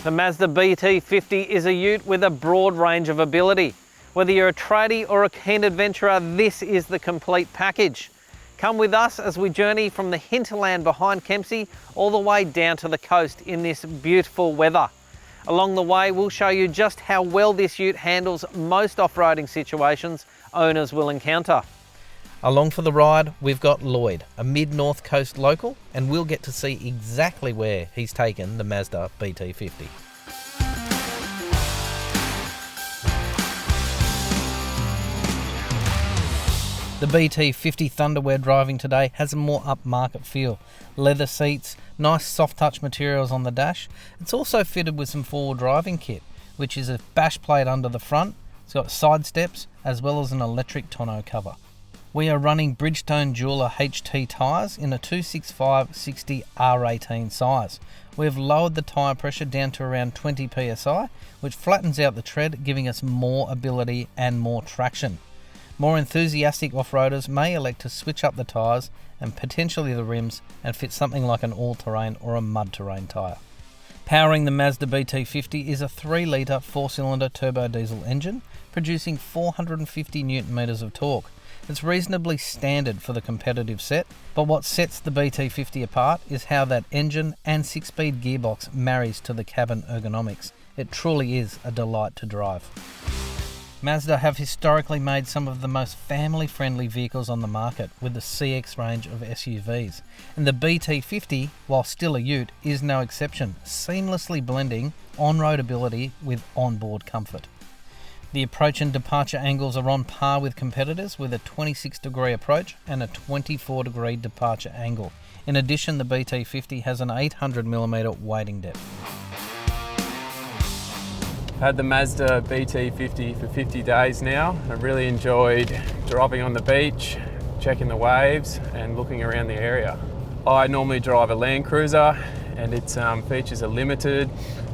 The Mazda BT-50 is a ute with a broad range of ability. Whether you're a tradie or a keen adventurer, this is the complete package. Come with us as we journey from the hinterland behind Kempsey all the way down to the coast in this beautiful weather. Along the way, we'll show you just how well this ute handles most off-roading situations owners will encounter. Along for the ride, we've got Lloyd, a mid-north coast local, and we'll get to see exactly where he's taken the Mazda BT-50. The BT-50 Thunder we're driving today has a more upmarket feel. Leather seats, nice soft touch materials on the dash. It's also fitted with some forward driving kit, which is a bash plate under the front. It's got side steps as well as an electric tonneau cover. We are running Bridgestone Jeweller HT tyres in a 265/60 R18 size. We've lowered the tyre pressure down to around 20 psi, which flattens out the tread, giving us more ability and more traction. More enthusiastic off-roaders may elect to switch up the tyres and potentially the rims and fit something like an all-terrain or a mud-terrain tyre. Powering the Mazda BT-50 is a 3-litre 4-cylinder turbo diesel engine, producing 450 Nm of torque. It's reasonably standard for the competitive set, but what sets the BT-50 apart is how that engine and 6-speed gearbox marries to the cabin ergonomics. It truly is a delight to drive. Mazda have historically made some of the most family-friendly vehicles on the market with the CX range of SUVs, and the BT-50, while still a ute, is no exception, seamlessly blending on-road ability with on-board comfort. The approach and departure angles are on par with competitors with a 26-degree approach and a 24-degree departure angle. In addition, the BT-50 has an 800mm wading depth. I've had the Mazda BT-50 for 50 days now. I've really enjoyed driving on the beach, checking the waves and looking around the area. I normally drive a Land Cruiser and its features are limited,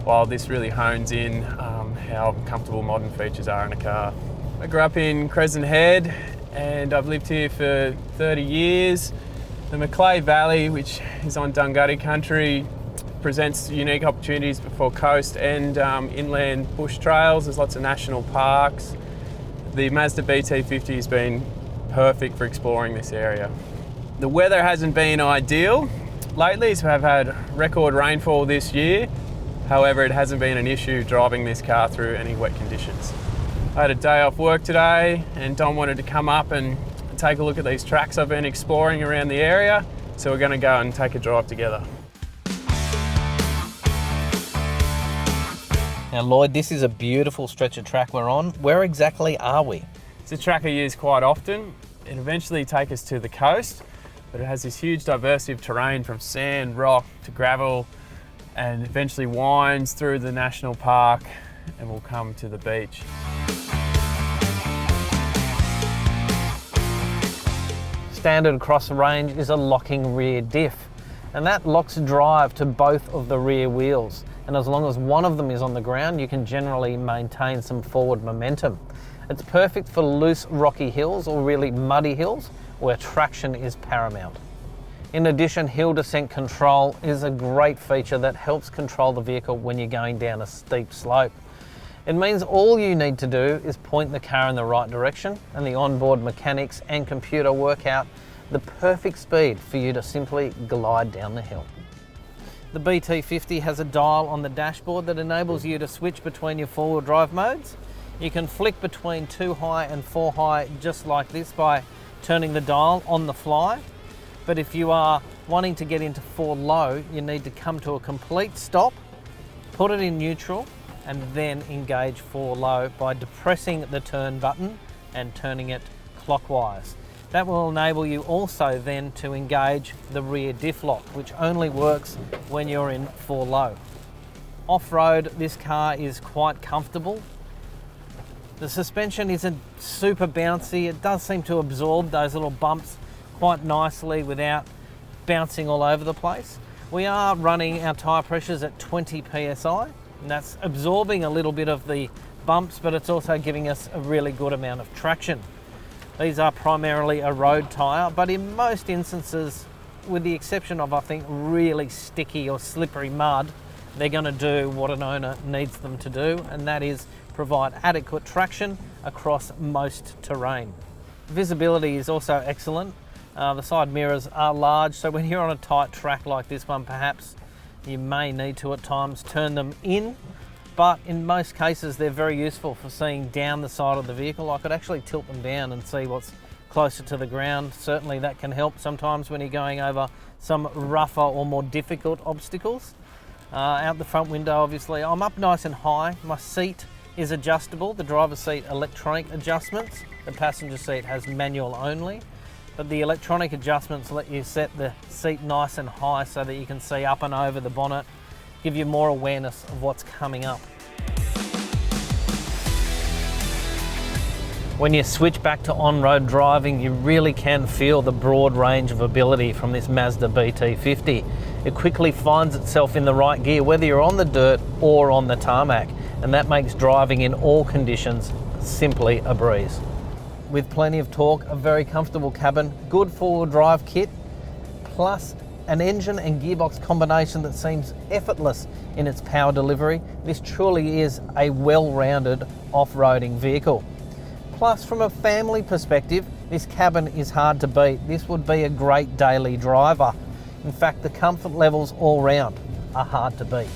while this really hones in how comfortable modern features are in a car. I grew up in Crescent Head and I've lived here for 30 years. The Macleay Valley, which is on Dunghutti country, presents unique opportunities for coast and inland bush trails. There's lots of national parks. The Mazda BT-50 has been perfect for exploring this area. The weather hasn't been ideal lately, so I've had record rainfall this year. However, it hasn't been an issue driving this car through any wet conditions. I had a day off work today and Don wanted to come up and take a look at these tracks I've been exploring around the area, so we're going to go and take a drive together. Now Lloyd, this is a beautiful stretch of track we're on. Where exactly are we? It's a track I use quite often. It eventually takes us to the coast, but it has this huge diversity of terrain from sand, rock to gravel, and eventually winds through the national park and we'll come to the beach. Standard across the range is a locking rear diff, and that locks drive to both of the rear wheels. And as long as one of them is on the ground, you can generally maintain some forward momentum. It's perfect for loose rocky hills or really muddy hills where traction is paramount. In addition, hill descent control is a great feature that helps control the vehicle when you're going down a steep slope. It means all you need to do is point the car in the right direction and the onboard mechanics and computer work out the perfect speed for you to simply glide down the hill. The BT-50 has a dial on the dashboard that enables you to switch between your four-wheel drive modes. You can flick between 2 high and 4 high just like this by turning the dial on the fly. But if you are wanting to get into 4 low, you need to come to a complete stop, put it in neutral, and then engage 4 low by depressing the turn button and turning it clockwise. That will enable you also then to engage the rear diff lock, which only works when you're in 4 low. Off-road, this car is quite comfortable. The suspension isn't super bouncy. It does seem to absorb those little bumps quite nicely without bouncing all over the place. We are running our tyre pressures at 20 psi, and that's absorbing a little bit of the bumps, but it's also giving us a really good amount of traction. These are primarily a road tyre, but in most instances, with the exception of, I think, really sticky or slippery mud, they're going to do what an owner needs them to do, and that is provide adequate traction across most terrain. Visibility is also excellent. The side mirrors are large, so when you're on a tight track like this one, perhaps you may need to at times turn them in, but in most cases they're very useful for seeing down the side of the vehicle. I could actually tilt them down and see what's closer to the ground. Certainly that can help sometimes when you're going over some rougher or more difficult obstacles. Out the front window, obviously, I'm up nice and high. My seat is adjustable, the driver's seat electronic adjustments. The passenger seat has manual only, but the electronic adjustments let you set the seat nice and high so that you can see up and over the bonnet, give you more awareness of what's coming up. When you switch back to on-road driving, you really can feel the broad range of ability from this Mazda BT-50. It quickly finds itself in the right gear, whether you're on the dirt or on the tarmac, and that makes driving in all conditions simply a breeze. With plenty of torque, a very comfortable cabin, good four-wheel drive kit, plus an engine and gearbox combination that seems effortless in its power delivery. This truly is a well-rounded off-roading vehicle. Plus, from a family perspective, this cabin is hard to beat. This would be a great daily driver. In fact, the comfort levels all round are hard to beat.